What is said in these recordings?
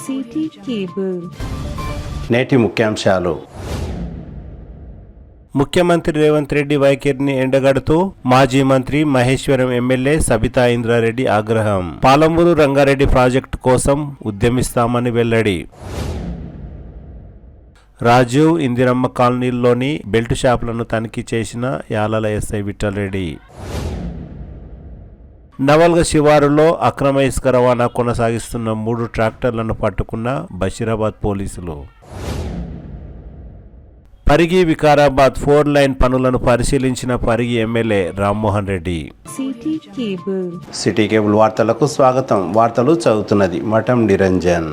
City cable. నేటి ముఖ్యాంశాలు. ముఖ్యమంత్రి రేవంత్ రెడ్డి వైఖరిని ఎండగడుతూ మాజీ మంత్రి మహేశ్వరం ఎమ్మెల్యే సబితా ఇంద్రారెడ్డి ఆగ్రహం. పాలమూరు రంగారెడ్డి ప్రాజెక్టు కోసం ఉద్యమిస్తామని వెల్లడి. రాజీవ్ ఇందిరమ్మ కాలనీలోని బెల్ట్ షాపులను తనిఖీ చేసిన యాలల ఎస్ఐ విఠలరెడ్డి. నవల్గ శివారులో అక్రమ ఇసుక రవాణా కొనసాగిస్తున్న 3 ట్రాక్టర్లను పట్టుకున్న బషీరాబాద్ పోలీసులు. పరిగి వికారాబాద్ 4 లైన్ పనులను పరిశీలించిన Parigi MLA Rammohan Reddy. City cable వార్తలకు స్వాగతం. వార్తలు చదువుతున్నది మఠం నిరంజన్.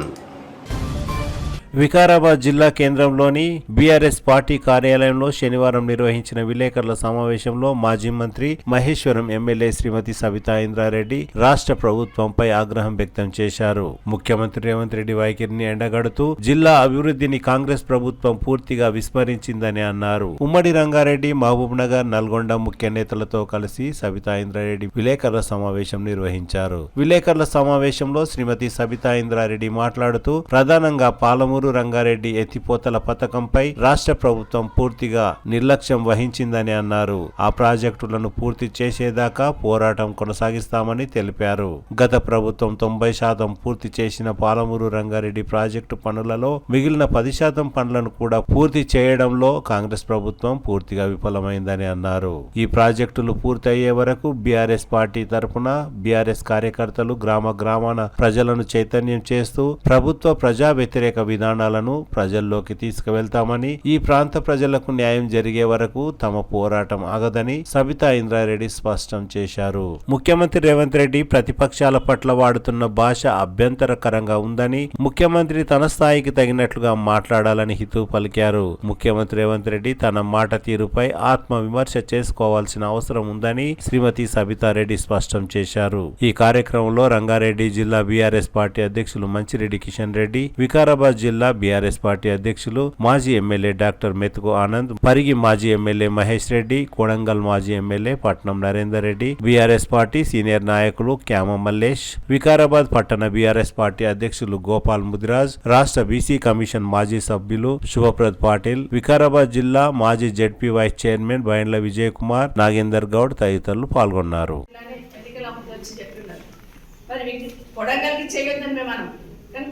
వికారాబాద్ జిల్లా కేంద్రంలోని బీఆర్ఎస్ పార్టీ కార్యాలయంలో శనివారం నిర్వహించిన విలేకరుల సమావేశంలో మాజీ మంత్రి మహేశ్వరం ఎమ్మెల్యే శ్రీమతి సబితా ఇంద్రారెడ్డి రాష్ట్ర ప్రభుత్వంపై ఆగ్రహం వ్యక్తం చేశారు. ముఖ్యమంత్రి రేవంత్ రెడ్డి వైఖరిని ఎండగడుతూ జిల్లా అభివృద్ధిని కాంగ్రెస్ ప్రభుత్వం పూర్తిగా విస్మరించిందని అన్నారు. ఉమ్మడి రంగారెడ్డి, మహబూబ్ నగర్, నల్గొండ ముఖ్య నేతలతో కలిసి సబితా ఇంద్రారెడ్డి విలేకరుల సమావేశం నిర్వహించారు. విలేకరుల సమావేశంలో శ్రీమతి సబితా ఇంద్రారెడ్డి మాట్లాడుతూ ప్రధానంగా పాలమూరు రంగారెడ్డి ఎత్తిపోతల పథకంపై రాష్ట్ర ప్రభుత్వం పూర్తిగా నిర్లక్ష్యం వహించిందని అన్నారు. ఆ ప్రాజెక్టులను పూర్తి చేసేదాకా పోరాటం కొనసాగిస్తామని తెలిపారు. గత ప్రభుత్వం 90% పూర్తి చేసిన పాలమూరు రంగారెడ్డి ప్రాజెక్టు పనులలో మిగిలిన 10% పనులను కూడా పూర్తి చేయడంలో కాంగ్రెస్ ప్రభుత్వం పూర్తిగా విఫలమైందని అన్నారు. ఈ ప్రాజెక్టులు పూర్తి అయ్యే వరకు బీఆర్ఎస్ పార్టీ తరఫున బీఆర్ఎస్ కార్యకర్తలు గ్రామాన ప్రజలను చైతన్యం చేస్తూ ప్రభుత్వ ప్రజా వ్యతిరేక విధానాలను ప్రజల్లోకి తీసుకువెళ్తామని, ఈ ప్రాంత ప్రజలకు న్యాయం జరిగే వరకు తమ పోరాటం ఆగదని సబితా ఇంద్రారెడ్డి స్పష్టం చేశారు. ముఖ్యమంత్రి రేవంత్ రెడ్డి ప్రతిపక్షాల పట్ల వాడుతున్న భాష అభ్యంతరకరంగా ఉందని, ముఖ్యమంత్రి తన స్థాయికి తగినట్లుగా మాట్లాడాలని హితవు పలికారు. ముఖ్యమంత్రి రేవంత్ రెడ్డి తన మాట తీరుపై ఆత్మ విమర్శ చేసుకోవాల్సిన అవసరం ఉందని శ్రీమతి సబితారెడ్డి స్పష్టం చేశారు. ఈ కార్యక్రమంలో రంగారెడ్డి జిల్లా బీఆర్ఎస్ పార్టీ అధ్యక్షులు మంచిరెడ్డి కిషన్ రెడ్డి, వికారాబాద్ జిల్లా బీఆర్ఎస్ పార్టీ అధ్యక్షులు మాజీ ఎమ్మెల్యే డాక్టర్ మెతుకు ఆనంద్, పరిగి మాజీ ఎమ్మెల్యే మహేష్ రెడ్డి, కొడంగల్ మాజీ MLA Patnam Narender Reddy, BRS party senior నాయకులు క్యామ మల్లేష్, వికారాబాద్ పట్టణ బీఆర్ఎస్ పార్టీ అధ్యక్షులు గోపాల్ ముదిరాజ్, రాష్ట్ర బీసీ కమిషన్ మాజీ సభ్యులు శుభప్రద్ పాటిల్, వికారాబాద్ జిల్లా మాజీ ZP vice chairman Baindla Vijay Kumar, Nagender Goud తదితరులు పాల్గొన్నారు. కానీ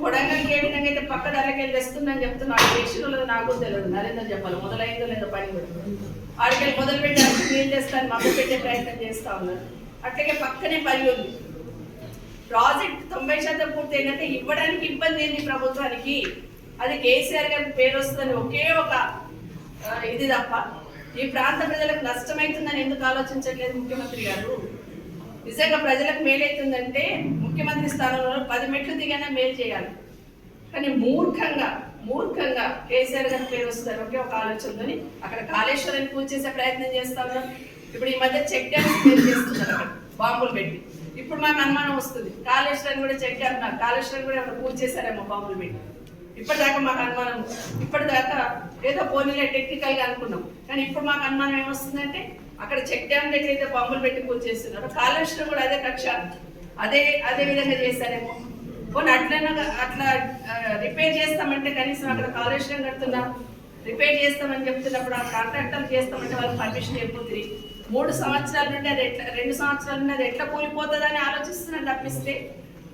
కొడంగల్కి ఏ విధంగా అయితే పక్క ధరలకి వెళ్ళి తెస్తుందని చెప్తున్నాడు. దేశంలో నాకు తెలియదు, నరేందర్ చెప్పాలి మొదలైందో లేదో పని కూడా ఆడికెళ్ళి మొదలు పెట్టి ఏం చేస్తాను మమ్మల్ని పెట్టే ప్రయత్నం చేస్తా ఉన్నారు. అట్లాగే పక్కనే పని ఉంది. ప్రాజెక్ట్ 90% పూర్తి ఏంటంటే ఇవ్వడానికి ఇబ్బంది ఏంది ప్రభుత్వానికి, అది కేసీఆర్ గారికి పేరు వస్తుందని ఒకే ఒక ఇది తప్ప ఈ ప్రాంత ప్రజలకు నష్టమవుతుందని ఎందుకు ఆలోచించట్లేదు ముఖ్యమంత్రి గారు? నిజంగా ప్రజలకు మేలవుతుందంటే ముఖ్యమంత్రి స్థానంలో 10 మెట్లు దిగానే మేలు చేయాలి. కానీ మూర్ఖంగా కేసీఆర్ గారి పేరు వస్తారు ఒకే ఒక ఆలోచనతోని అక్కడ కాళేశ్వరాన్ని పూజ చేసే ప్రయత్నం చేస్తా ఉన్నాం. ఇప్పుడు ఈ మధ్య చెక్ డ్యామ్స్ పేరు చేస్తున్నారు అక్కడ బాంబులు పెట్టి. ఇప్పుడు మాకు అనుమానం వస్తుంది కాళేశ్వరాన్ని కూడా చెక్ డ్యామ్, కాళేశ్వరాన్ని కూడా ఏమైనా పూజ చేశారేమో బాంబులు పెట్టి. ఇప్పటిదాకా మాకు అనుమానం, ఇప్పటిదాకా ఏదో పోనీలే టెక్నికల్గా అనుకున్నాం. కానీ ఇప్పుడు మాకు అనుమానం ఏమొస్తుందంటే అక్కడ చెక్ డ్యామ్ దగ్గర అయితే బాంబులు పెట్టి పూజ చేస్తున్నారు, కాళేశ్వరం కూడా అదే కక్ష అదే విధంగా చేశారేమో. పోనీ అట్లా రిపేర్ చేస్తామంటే కనీసం అక్కడ కాళేశ్వరం కడుతున్నా రిపేర్ చేస్తామని చెప్తున్నప్పుడు ఆ కాంట్రాక్టర్ చేస్తామంటే వాళ్ళకి పర్మిషన్ అయిపోతుంది. 3 సంవత్సరాల నుండి అది 2 సంవత్సరాల నుండి అది ఎట్లా కూలిపోతుందని ఆలోచిస్తున్నారు తప్పిస్తే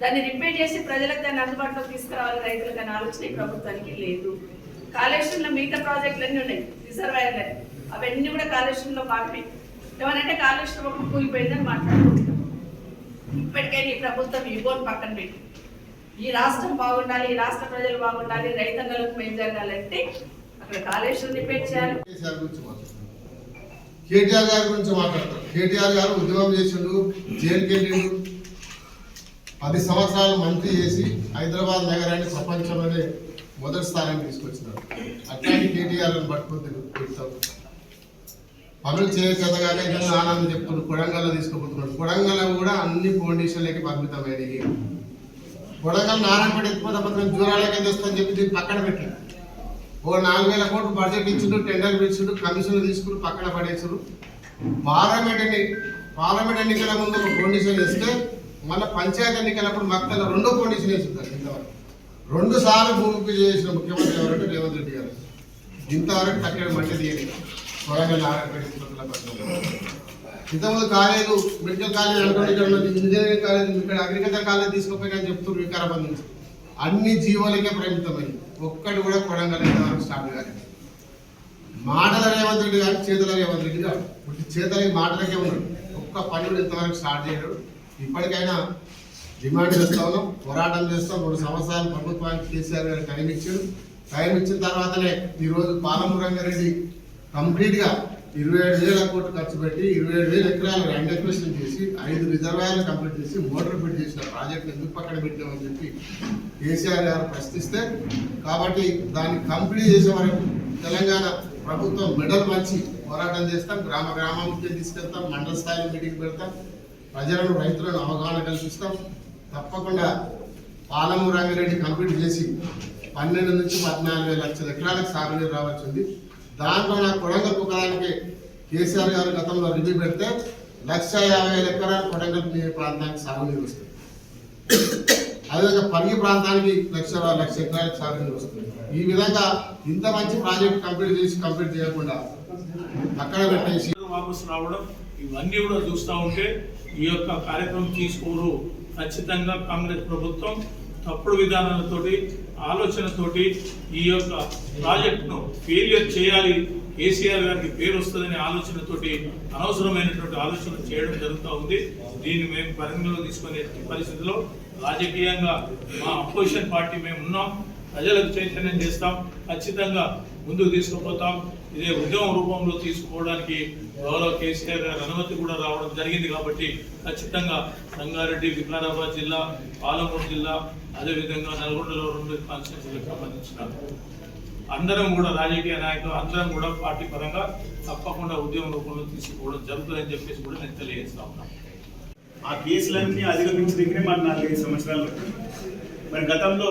దాన్ని రిపేర్ చేసి ప్రజలకు దాన్ని అందుబాటులోకి తీసుకురావాలి రైతులకు అనే ఆలోచన ఈ ప్రభుత్వానికి లేదు. కాళేశ్వరంలో మిగతా ప్రాజెక్టులు అన్నీ ఉన్నాయి, రిజర్వాయర్లు అవన్నీ కూడా కాళేశ్వరంలో భాగమే. ఏమనంటే కాళేశ్వరం ఒకటి కూలిపోయిందని మాట్లాడుకుంటున్నాం. ఇప్పటికైనా ఈ ప్రభుత్వం ఇవ్వని పక్కన పెట్టి ఈ రాష్ట్రం బాగుండాలి, ఈ రాష్ట్ర ప్రజలు బాగుండాలి, రైతన్నలకు మేలు జరగాలంటే అక్కడ కాళేశ్వరం రిపేర్ చేయాలి. కేటీఆర్ గారి గురించి మాట్లాడతారు. కేటీఆర్ గారు ఉద్యమం చేసిండు, జైలుకి వెళ్ళిండు, 10 సంవత్సరాలు మంత్రి చేసి హైదరాబాద్ నగరాన్ని ప్రపంచంలోనే మొదటి స్థానాన్ని తీసుకొచ్చినారు. అట్లాంటి కేటీఆర్ పట్టుకొని తిరుగుతాం. పనులు చేయగలగానే ఆనందం చెప్తున్నాడు. కొడంగల్లో తీసుకుపోతున్నాడు. కొడంగల్లో కూడా అన్ని ఫౌండేషన్లకి పరిమితమైనవి. కొడంగల్ నారాయణపేట ఎత్తిపోత పత్రం జూరాలకి తెస్తుందని చెప్పి దీన్ని పక్కన పెట్టాడు. ఓ 4,000 కోట్లు బడ్జెట్ ఇచ్చిండు, టెండర్ పిలిచిండు, కమిషన్లు తీసుకుని పక్కన పడేసారు. పార్లమెంట్ ఎన్నికల ముందు ఒక ఫౌండేషన్ ఇస్తే మళ్ళీ పంచాయతీ ఎన్నికలప్పుడు మక్కల 2వ ఫౌండేషన్ వేసుకుంటారు. ఇంతవరకు 2 సార్లు భూమి పూజ చేసిన ముఖ్యమంత్రి ఎవరంటే రేవంత్ రెడ్డి గారు. ఇంతవరకు తక్కడ మట్టి తీయని వరంగల్ ఇంతకుముందు కాలేజీలు మెడికల్ కాలేజ్ అనుకోండి, ఇక్కడ ఇంజనీరింగ్ కాలేజ్, ఇక్కడ అగ్రికల్చర్ కాలేజ్ తీసుకుపోయినా చెప్తున్నారు వికారాబాద్ నుంచి. అన్ని జీవోలకే పరిమితమైంది, ఒక్కటి కూడా కొడంగల్ ఇంతవరకు స్టార్ట్ కాలేదు. మాటల రేవంత్ రెడ్డి గారు, చేతుల రేవంత్ రెడ్డి గారు, చేతులకి మాటలకే ఉన్నాడు, ఒక్క పని కూడా ఇంతవరకు స్టార్ట్ చేయడు. ఇప్పటికైనా డిమాండ్ చేస్తా ఉన్నాం, పోరాటం చేస్తాం. 2 సంవత్సరాలు ప్రభుత్వానికి కేసీఆర్ గారు టైం ఇచ్చారు. టైం ఇచ్చిన తర్వాతనే ఈరోజు పాలమూరు రంగారెడ్డి కంప్లీట్గా 27,000 కోట్లు ఖర్చు పెట్టి 27,000 ఎకరాలు ల్యాండ్ ఎక్విజిషన్ చేసి 5 రిజర్వాయర్లు కంప్లీట్ చేసి మోటార్ ఫిట్ చేసిన ప్రాజెక్ట్ ఎందుకు పక్కన పెట్టామని చెప్పి కేసీఆర్ గారు ప్రశ్నిస్తే, కాబట్టి దాన్ని కంప్లీట్ చేసే వరకు తెలంగాణ ప్రభుత్వం మెడల్ మంచి పోరాటం చేస్తాం. గ్రామ గ్రామానికి తీసుకెళ్తాం, మండల స్థాయిలో మీటింగ్ పెడతాం, ప్రజలను రైతులను అవగాహన కల్పిస్తాం. తప్పకుండా పాలమూరు రంగారెడ్డి కంప్లీట్ చేసి 12 నుంచి 14 లక్షల ఎకరాలకు సాగునీరు రావాల్సింది. దాంట్లో నాకు కొడంగల్ ఒకదానికి కేసీఆర్ గారు గతంలో రివ్యూ పెడితే 150,000 ఎకరాలు కొడంగల్ ప్రాంతానికి సాగునీరు వస్తుంది. అదేవిధంగా పరిగి ప్రాంతానికి 1,00,000 ఎకరాలకు సాగునీరు వస్తుంది. ఈ విధంగా ఇంత మంచి ప్రాజెక్ట్ కంప్లీట్ చేయకుండా అక్కడ పెట్టేసి వాపసు రావడం ఇవన్నీ కూడా చూస్తూ ఉంటే ఈ యొక్క కార్యక్రమం తీసుకోరు. ఖచ్చితంగా కాంగ్రెస్ ప్రభుత్వం తప్పుడు విధానాలతోటి, ఆలోచనతోటి ఈ యొక్క ప్రాజెక్టును ఫెయిలియర్ చేయాలి, కేసీఆర్ గారికి పేరు వస్తుందనే ఆలోచనతోటి అనవసరమైనటువంటి ఆలోచన చేయడం జరుగుతూ ఉంది. దీన్ని మేము పరిగణలో తీసుకునే పరిస్థితిలో రాజకీయంగా మా అపోజిషన్ పార్టీ మేము ఉన్నాం, ప్రజలకు చైతన్యం చేస్తాం, ఖచ్చితంగా ముందుకు తీసుకుపోతాం. ఇదే ఉద్యమ రూపంలో తీసుకోవడానికి గౌరవ కేసీఆర్ గారి అనుమతి కూడా రావడం జరిగింది. కాబట్టి ఖచ్చితంగా రంగారెడ్డి, వికారాబాద్ జిల్లా, పాలమూరు జిల్లా, అదేవిధంగా నల్గొండలో 2 కాన్స్టిట్యూన్సీలకు సంబంధించిన అందరం కూడా రాజకీయ నాయకులు అందరం కూడా పార్టీ పరంగా తప్పకుండా ఉద్యమ రూపంలో తీసుకోవడం జరుగుతుందని చెప్పేసి కూడా నేను తెలియజేస్తా ఉన్నాను. ఆ కేసులన్నీ అధిగమించిన దగ్గరే మన 4-5 సంవత్సరాలు. మరి గతంలో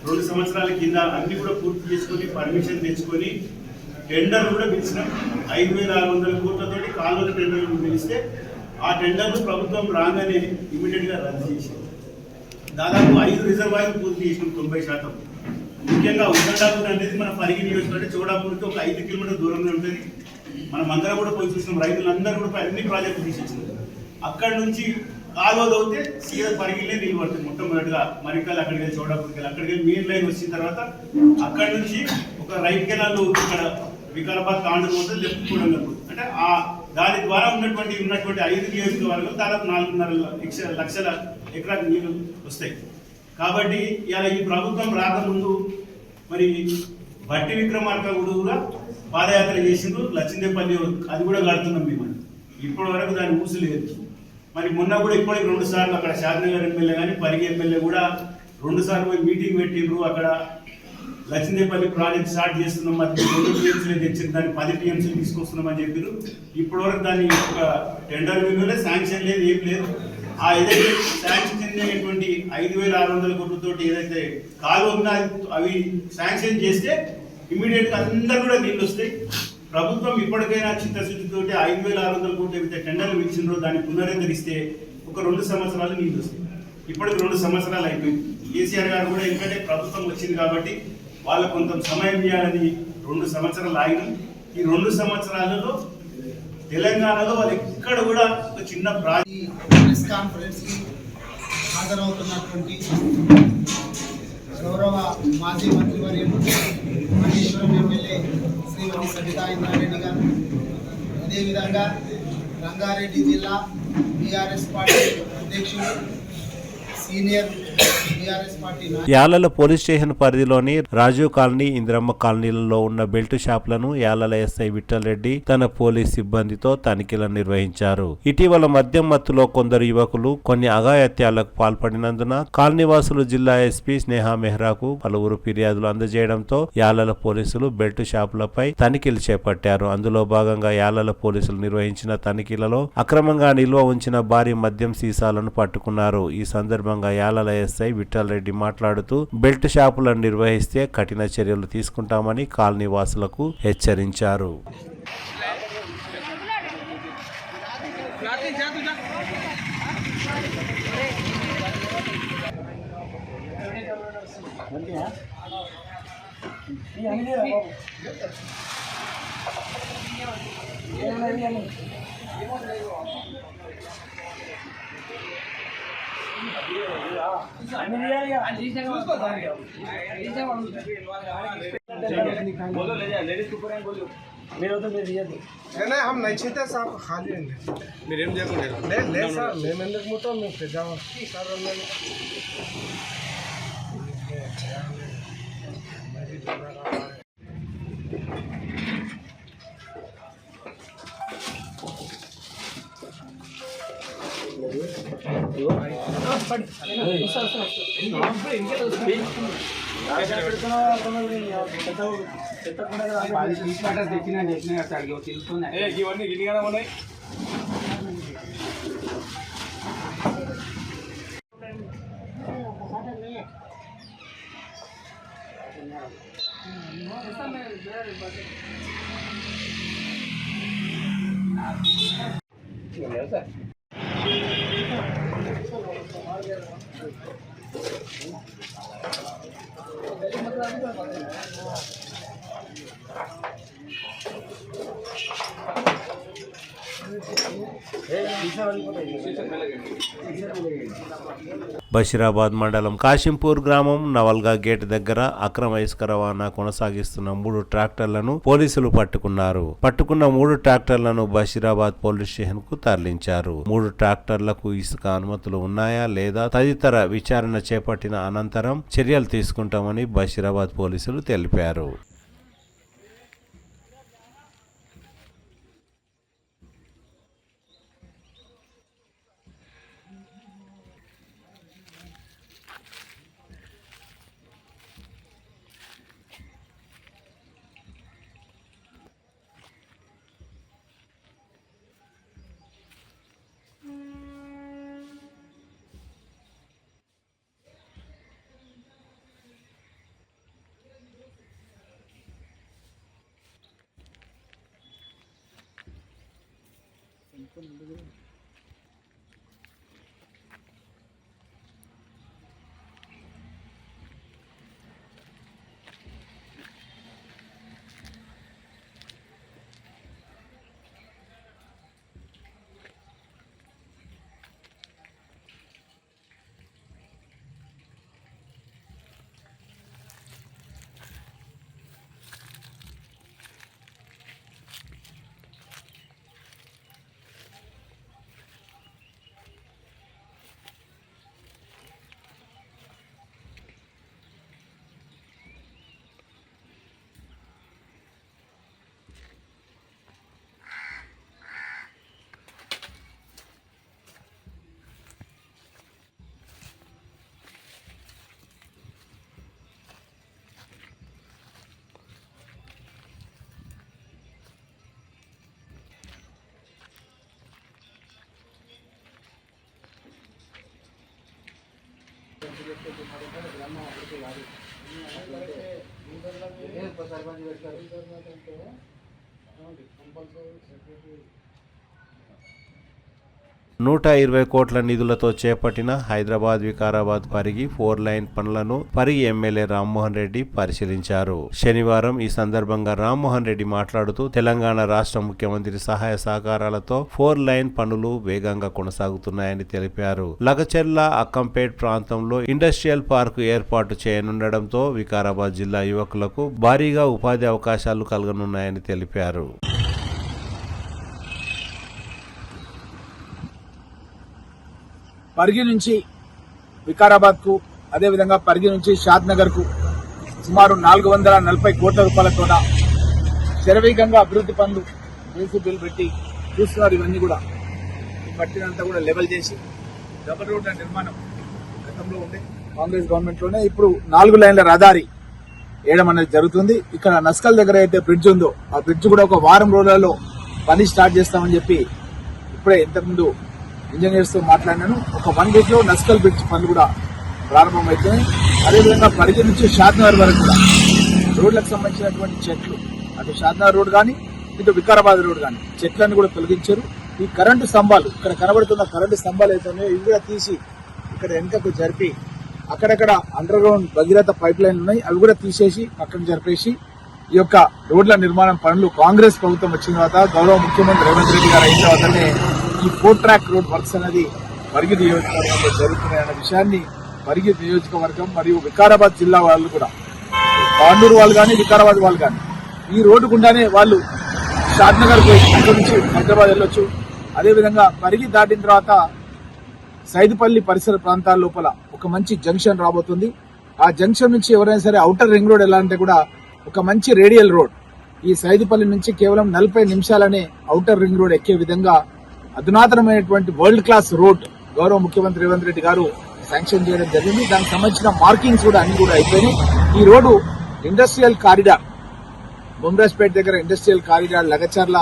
2 సంవత్సరాల కింద అన్ని కూడా పూర్తి చేసుకొని పర్మిషన్ తెచ్చుకొని టెండర్లు కూడా పిలిచినాం. 5,600 కోట్లతోటి కాలువల టెండర్లు పిలిస్తే ఆ టెండర్లు ప్రభుత్వం రాగానే ఇమీడియట్గా రద్దు చేసింది. దాదాపు 5 రిజర్వాయర్లు పూర్తి చేసినాం 90%. ముఖ్యంగా ఉద్దండాపూర్ అనేది మన పరిగి నియోజకవర్గం, చోడాపూర్కి ఒక 5 కిలోమీటర్ల దూరంలో ఉంటుంది. మనం అందరం కూడా పోయి చూసినాం, రైతులందరూ కూడా అన్ని ప్రాజెక్టులు తీసేసినాం. అక్కడి నుంచి కాలువ తవ్వితే సీదా పరిగిలే నీళ్ళు పడుతుంది. మొట్టమొదటిగా మరికల్ అక్కడికి వెళ్ళి చోడాపూర్కి వెళ్ళి అక్కడికి వెళ్ళి మెయిన్ లైన్ వచ్చిన తర్వాత అక్కడి నుంచి ఒక రైట్ కెనాల్ ఇక్కడ వికారాబాద్ తాండూరు పోతే లెఫ్ట్ కూడా అంటే ఆ దాని ద్వారా ఉన్నటువంటి 5 నియోజకవర్గాలు దాదాపు 4.5 లక్షల ఎకరాలకు నీళ్లు వస్తాయి. కాబట్టి ఇలా ఈ ప్రభుత్వం రాకముందు మరి బట్టి విక్రమార్క కూడా పాదయాత్ర చేసిండ్రు, లచ్చిందేపల్లి అది కూడా కడుతున్నాం మేము. ఇప్పటి వరకు దాని ఊసు లేదు. మరి మొన్న కూడా ఇప్పటికి 2 సార్లు అక్కడ షాద్నగర్ ఎమ్మెల్యే కానీ పరిగి ఎమ్మెల్యే కూడా 2 సార్లు పోయి మీటింగ్ పెట్టిండ్రు. అక్కడ లచ్చిందేపల్లి ప్రాజెక్ట్ స్టార్ట్ చేస్తున్నాం, మరి 2 టీఎంసీలు తెచ్చింది, దాన్ని 10 టీఎంసీలు తీసుకొస్తున్నామని చెప్పారు. ఇప్పటి వరకు దాని ఒక టెండర్ విలువలే శాంక్షన్ లేదు, ఏం లేదు. ఆ ఏదైతే శాంక్షన్ చెందినటువంటి 5,600 కోట్లతోటి ఏదైతే కాలు ఉందో అవి శాంక్షన్ చేస్తే ఇమీడియట్ గా అందరూ కూడా నీళ్ళు వస్తాయి. ప్రభుత్వం ఇప్పటికైనా చిత్తశుద్ధితో 5,600 కోట్లు ఏదైతే టెండర్లు ఇచ్చిండ్రో దాన్ని పునరుద్ధరిస్తే ఒక 2 సంవత్సరాలు నీళ్ళు వస్తాయి. ఇప్పటికి 2 సంవత్సరాలు అయిపోయింది. కేసీఆర్ గారు కూడా ఎందుకంటే ప్రభుత్వం వచ్చింది కాబట్టి వాళ్ళకు కొంత సమయం ఇవ్వాలని 2 సంవత్సరాలు ఆగినాం. ఈ 2 సంవత్సరాలలో తెలంగాణలో వాళ్ళు ఎక్కడ కూడా ఒక చిన్న ప్రెస్ కాన్ఫరెన్స్ కి హాజరవుతున్నటువంటి గౌరవ మాజీ మంత్రివర్యులు మహేశ్వరం ఎమ్మెల్యే శ్రీమతి సబితా ఇంద్రారెడ్డి గారు, అదేవిధంగా రంగారెడ్డి జిల్లా బీఆర్ఎస్ పార్టీ అధ్యక్షులు senior BRS party Yalala police station పరిధిలోని రాజీవ్ కాలనీ, ఇందిరమ్మ కాలనీలలో ఉన్న బెల్ట్ షాపులను యాలల ఎస్ఐ విఠల్ రెడ్డి తన పోలీస్ సిబ్బందితో తనిఖీలను నిర్వహించారు. ఇటీవల మద్యం మత్తులో కొందరు యువకులు కొన్ని అఘాయత్యాలకు పాల్పడినందున కాలనీవాసులు జిల్లా ఎస్పీ స్నేహా మెహ్రాకు పలువురు ఫిర్యాదులు అందజేయడంతో యాలల పోలీసులు బెల్ట్ షాపులపై తనిఖీలు చేపట్టారు. అందులో భాగంగా యాలల పోలీసులు నిర్వహించిన తనిఖీలలో అక్రమంగా నిల్వ ఉంచిన భారీ మద్యం సీసాలను పట్టుకున్నారు. ఈ సందర్భంగా యాలల ఎస్ఐ విఠల్ రెడ్డి మాట్లాడుతూ బెల్ట్ షాపులను నిర్వహిస్తే కఠిన చర్యలు తీసుకుంటామని కాలనీ వాసులకు హెచ్చరించారు. हम नहीं छीते साहब खाली ले सर मैं मोटो में जाओ सर బషీరాబాద్ మండలం కాశింపూర్ గ్రామం నవల్గా గేట్ దగ్గర అక్రమ ఇసుక రవాణా కొనసాగిస్తున్న 3 ట్రాక్టర్లను పోలీసులు పట్టుకున్నారు. పట్టుకున్న 3 ట్రాక్టర్లను బషీరాబాద్ పోలీస్ స్టేషన్ కు తరలించారు. 3 ట్రాక్టర్లకు ఇసుక అనుమతులు ఉన్నాయా లేదా తదితర విచారణ చేపట్టిన అనంతరం చర్యలు తీసుకుంటామని బషీరాబాద్ పోలీసులు తెలిపారు. $120 కోట్ల నిధులతో చేపట్టిన హైదరాబాద్ వికారాబాద్ పరిగి 4 లైన్ పనులను పరిగి ఎమ్మెల్యే రామ్మోహన్ రెడ్డి పరిశీలించారు. శనివారం ఈ సందర్భంగా రామ్మోహన్ రెడ్డి మాట్లాడుతూ తెలంగాణ రాష్ట్ర ముఖ్యమంత్రి సహాయ సహకారాలతో 4 లైన్ పనులు వేగంగా కొనసాగుతున్నాయని తెలిపారు. లగచెర్ల అక్కంపేట్ ప్రాంతంలో ఇండస్ట్రియల్ పార్కు ఏర్పాటు చేయనుండడంతో వికారాబాద్ జిల్లా యువకులకు భారీగా ఉపాధి అవకాశాలు కలగనున్నాయని తెలిపారు. పరిగి నుంచి వికారాబాద్ కు అదేవిధంగా పరిగి నుంచి షాద్ నగర్ కు సుమారు 440 కోట్ల రూపాయలతో శరవేగంగా అభివృద్ధి పనులు జేసీబీలు పెట్టి చూస్తున్నారు. ఇవన్నీ కూడా కట్టినంతా కూడా లెవెల్ చేసి డబుల్ రోడ్ల నిర్మాణం గతంలో ఉండే కాంగ్రెస్ గవర్నమెంట్ లోనే ఇప్పుడు 4 లైన్ల రహదారి వేయడం అనేది జరుగుతుంది. ఇక్కడ నస్కల్ దగ్గర అయితే బ్రిడ్జ్ ఉందో ఆ బ్రిడ్జ్ కూడా ఒక వారం రోజులలో పని స్టార్ట్ చేస్తామని చెప్పి ఇప్పుడే ఇంతకుముందు ఇంజనీర్స్ తో మాట్లాడినాను. ఒక 1 వీక్ లో నస్కల్ బ్రిడ్జ్ పనులు కూడా ప్రారంభమవుతాయి. అదేవిధంగా పరిగి నుంచి షాద్నగర్ వరకు కూడా రోడ్లకు సంబంధించినటువంటి చెట్లు, అటు షాద్నగర్ రోడ్ కానీ ఇటు వికారాబాద్ రోడ్ కానీ చెట్లను కూడా తొలగించారు. ఈ కరెంటు స్తంభాలు ఇక్కడ కనబడుతున్న కరెంటు స్తంభాలు అయితే ఇవి కూడా తీసి ఇక్కడ వెనుకకు జరిపి అక్కడక్కడ అండర్ గ్రౌండ్ భగీరథ పైప్ లైన్లు ఉన్నాయి, అవి కూడా తీసేసి పక్కన జరిపేసి ఈ యొక్క రోడ్ల నిర్మాణం పనులు కాంగ్రెస్ ప్రభుత్వం వచ్చిన తర్వాత గౌరవ ముఖ్యమంత్రి రేవంత్ రెడ్డి గారు అయిన తర్వాతనే ఈ 4 ట్రాక్ రోడ్ వర్క్స్ అనేది పరిగి నియోజకవర్గంలో జరుగుతున్నాయన్న విషయాన్ని పరిగి నియోజకవర్గం మరియు వికారాబాద్ జిల్లా వాళ్ళు కూడా, పాండూరు వాళ్ళు కానీ వికారాబాద్ వాళ్ళు కానీ ఈ రోడ్డు గుండానే వాళ్ళు షాద్నగర్ పోయి అక్కడి నుంచి హైదరాబాద్ వెళ్ళొచ్చు. అదేవిధంగా పరిగి దాటిన తర్వాత సైదుపల్లి పరిసర ప్రాంతాల లోపల ఒక మంచి జంక్షన్ రాబోతుంది. ఆ జంక్షన్ నుంచి ఎవరైనా సరే ఔటర్ రింగ్ రోడ్ ఎలా అంటే కూడా ఒక మంచి రేడియల్ రోడ్, ఈ సైదుపల్లి నుంచి కేవలం 40 నిమిషాలనే ఔటర్ రింగ్ రోడ్ ఎక్కే విధంగా అధునాతనమైనటువంటి వరల్డ్ క్లాస్ రోడ్ గౌరవ ముఖ్యమంత్రి రేవంత్ రెడ్డి గారు శాంక్షన్ చేయడం జరిగింది. దానికి సంబంధించిన మార్కింగ్స్ కూడా అన్ని కూడా అయిపోయినాయి. ఈ రోడ్డు ఇండస్ట్రియల్ కారిడార్, బొమ్రాజ్పేట దగ్గర ఇండస్ట్రియల్ కారిడార్, లగచర్ల,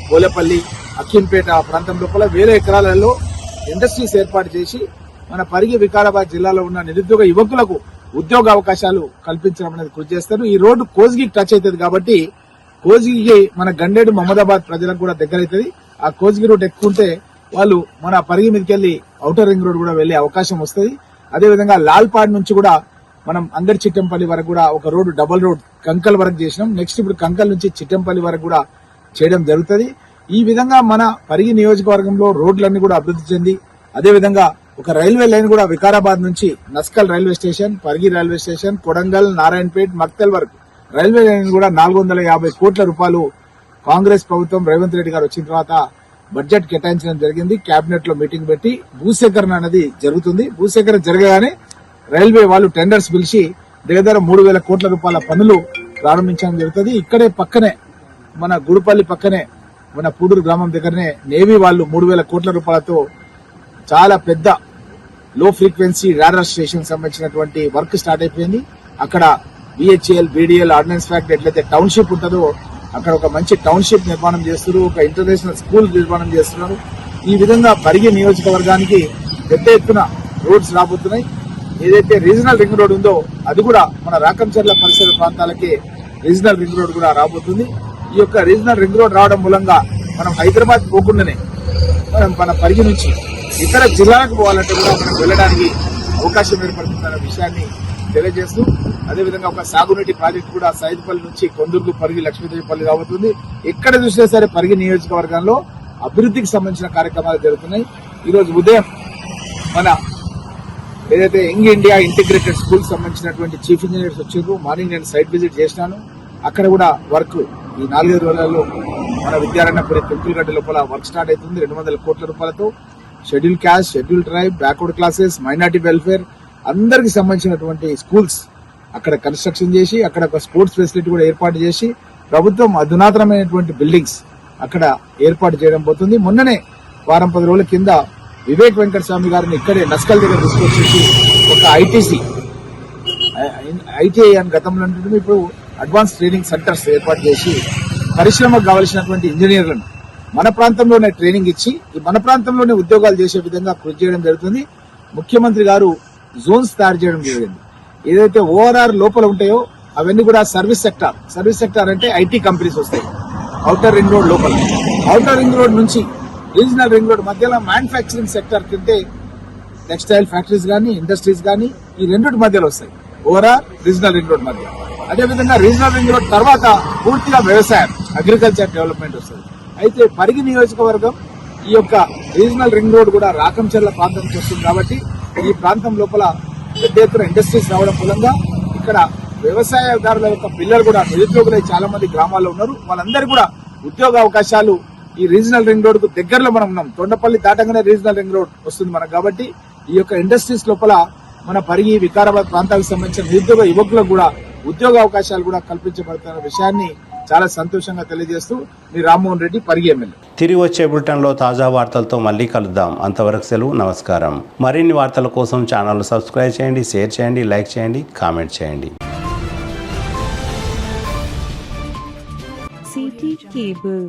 గోలపల్లి, అక్కింపేట ప్రాంతం లోపల వేల ఎకరాలలో ఇండస్ట్రీస్ ఏర్పాటు చేసి మన పరిగి వికారాబాద్ జిల్లాలో ఉన్న నిరుద్యోగ యువకులకు ఉద్యోగ అవకాశాలు కల్పించడం అనేది కృషి చేస్తారు. ఈ రోడ్డు కోజ్గికి టచ్ అవుతుంది కాబట్టి కోజ్గికి మన గండేడు మహమ్మదాబాద్ ప్రజలకు కూడా దగ్గర అవుతుంది. ఆ కోజ్గి రోడ్ ఎక్కుంటే వాళ్ళు మన పరిగి మీదకి వెళ్లి ఔటర్ రింగ్ రోడ్ కూడా వెళ్లే అవకాశం వస్తుంది. అదేవిధంగా లాల్పాడ్ నుంచి కూడా మనం అందరి చిట్టంపల్లి వరకు కూడా ఒక రోడ్డు డబుల్ రోడ్ కంకల్ వరకు చేసినాం. నెక్స్ట్ ఇప్పుడు కంకల్ నుంచి చిట్టంపల్లి వరకు కూడా చేయడం జరుగుతుంది. ఈ విధంగా మన పరిగి నియోజకవర్గంలో రోడ్లన్నీ కూడా అభివృద్ధి చెంది, అదేవిధంగా ఒక రైల్వే లైన్ కూడా వికారాబాద్ నుంచి Naskal railway station, Parigi railway station, Kodangal, Narayanpet, Makthal వరకు రైల్వే లైన్ కూడా 450 కోట్ల రూపాయలు కాంగ్రెస్ ప్రభుత్వం రేవంత్ రెడ్డి గారు వచ్చిన తర్వాత బడ్జెట్ కేటాయించడం జరిగింది. కేబినెట్ లో మీటింగ్ పెట్టి భూసేకరణ అనేది జరుగుతుంది. భూసేకరణ జరగగానే రైల్వే వాళ్ళు టెండర్స్ పిలిచి దగ్గర 3,000 కోట్ల రూపాయల పనులు ప్రారంభించడం జరుగుతుంది. ఇక్కడే పక్కనే మన గుడిపల్లి పక్కనే మన పూడూరు గ్రామం దగ్గరనే నేవీ వాళ్ళు 3,000 కోట్ల రూపాయలతో చాలా పెద్ద లో ఫ్రీక్వెన్సీ రాడార్ స్టేషన్ సంబంధించినటువంటి వర్క్ స్టార్ట్ అయిపోయింది. అక్కడ బిహెచ్ఎల్, బీడీఎల్, ఆర్డినెన్స్ ఫ్యాక్టరీ ఎట్లయితే టౌన్షిప్ ఉంటుందో అక్కడ ఒక మంచి టౌన్షిప్ నిర్మాణం చేస్తున్నారు, ఒక ఇంటర్నేషనల్ స్కూల్ నిర్మాణం చేస్తున్నారు. ఈ విధంగా పరిగి నియోజకవర్గానికి పెద్ద ఎత్తున రోడ్స్ రాబోతున్నాయి. ఏదైతే రీజనల్ రింగ్ రోడ్ ఉందో అది కూడా మన రాకంచర్ల పరిసర ప్రాంతాలకి రీజనల్ రింగ్ రోడ్ కూడా రాబోతుంది. ఈ యొక్క రీజనల్ రింగ్ రోడ్ రావడం మూలంగా మనం హైదరాబాద్ పోకుండానే మనం మన పరిగి నుంచి ఇతర జిల్లాలకు పోవాలంటే కూడా మనం వెళ్ళడానికి అవకాశం ఏర్పడుతుందన్న విషయాన్ని తెలియజేస్తూ, అదేవిధంగా ఒక సాగునీటి ప్రాజెక్టు కూడా సైదుపల్లి నుంచి కొందూరు, పరిగి, లక్ష్మీదేవిపల్లి రాబోతుంది. ఎక్కడ చూసినా సరే పరిగి నియోజకవర్గంలో అభివృద్ధికి సంబంధించిన కార్యక్రమాలు జరుగుతున్నాయి. ఈరోజు ఉదయం మన ఏదైతే యంగ్ ఇండియా ఇంటిగ్రేటెడ్ స్కూల్ సంబంధించినటువంటి చీఫ్ ఇంజనీర్స్ వచ్చారు. మార్నింగ్ నేను సైట్ విజిట్ చేసినాను. అక్కడ కూడా వర్క్ ఈ 4 రోజులలో మన విద్యారణ్యపురి తుంకులగడ్డ లోపల వర్క్ స్టార్ట్ అవుతుంది. 200 కోట్ల రూపాయలతో schedule caste, schedule tribe, backward classes, minority welfare అందరికి సంబంధించినటువంటి స్కూల్స్ అక్కడ కన్స్ట్రక్షన్ చేసి అక్కడ ఒక స్పోర్ట్స్ ఫెసిలిటీ కూడా ఏర్పాటు చేసి ప్రభుత్వం అధునాతనమైనటువంటి బిల్డింగ్స్ అక్కడ ఏర్పాటు చేయడం పోతుంది. మొన్ననే వారం 10 రోజుల కింద వివేక్ వెంకట స్వామి గారిని ఇక్కడే నస్కల్ దగ్గర తీసుకొచ్చేసి ఒక ఐటీఐ అని గతంలో ఉంటుంది, ఇప్పుడు అడ్వాన్స్ ట్రైనింగ్ సెంటర్స్ ఏర్పాటు చేసి పరిశ్రమకు కావలసినటువంటి ఇంజనీర్లను మన ప్రాంతంలోనే ట్రైనింగ్ ఇచ్చి మన ప్రాంతంలోనే ఉద్యోగాలు చేసే విధంగా కృషి చేయడం జరుగుతుంది. ముఖ్యమంత్రి గారు జోన్స్ తయారు చేయడం జరిగింది. ఏదైతే ఓఆర్ఆర్ లోపల ఉంటాయో అవన్నీ కూడా సర్వీస్ సెక్టార్ అంటే ఐటీ కంపెనీస్ వస్తాయి. ఔటర్ రింగ్ రోడ్ లోపల, ఔటర్ రింగ్ రోడ్ నుంచి రీజనల్ రింగ్ రోడ్ మధ్యలో మ్యానుఫ్యాక్చరింగ్ సెక్టర్ కింటే టెక్స్టైల్ ఫ్యాక్టరీస్ కానీ ఇండస్ట్రీస్ కానీ ఈ రెండింటి మధ్యలో వస్తాయి, ఓఆర్ఆర్ రీజనల్ రింగ్ రోడ్ మధ్య. అదేవిధంగా రీజనల్ రింగ్ రోడ్ తర్వాత పూర్తిగా వ్యవసాయం, అగ్రికల్చర్ డెవలప్మెంట్ వస్తుంది. అయితే పరిగి నియోజకవర్గం ఈ యొక్క రీజనల్ రింగ్ రోడ్ కూడా రాకంచర్ల ప్రాంతం నుంచి వస్తుంది కాబట్టి ఈ ప్రాంతం లోపల పెద్ద ఎత్తున ఇండస్ట్రీస్ రావడం మూలంగా ఇక్కడ వ్యవసాయదారుల యొక్క పిల్లలు కూడా నిరుద్యోగులై చాలా మంది గ్రామాల్లో ఉన్నారు. వాళ్ళందరూ కూడా ఉద్యోగ అవకాశాలు ఈ రీజనల్ రింగ్ రోడ్ కు దగ్గరలో మనం ఉన్నాం. తొండపల్లి దాటంగానే రీజనల్ రింగ్ రోడ్ వస్తుంది మనకు. కాబట్టి ఈ యొక్క ఇండస్ట్రీస్ లోపల మన పరిగి, వికారాబాద్ ప్రాంతాలకు సంబంధించిన నిరుద్యోగ యువకులకు కూడా ఉద్యోగ అవకాశాలు కూడా కల్పించబడుతున్న విషయాన్ని చాలా సంతోషంగా తెలియజేస్తూ మీ రామ్మోహన్ రెడ్డి, పరిగి ఎమ్మెల్యే. తిరిగి వచ్చే బులెటిన్లో తాజా వార్తలతో మళ్ళీ కలుద్దాం. అంతవరకు సెలవు, నమస్కారం. మరిన్ని వార్తల కోసం ఛానల్ సబ్స్క్రైబ్ చేయండి, షేర్ చేయండి, లైక్ చేయండి, కామెంట్ చేయండి. CT Cable.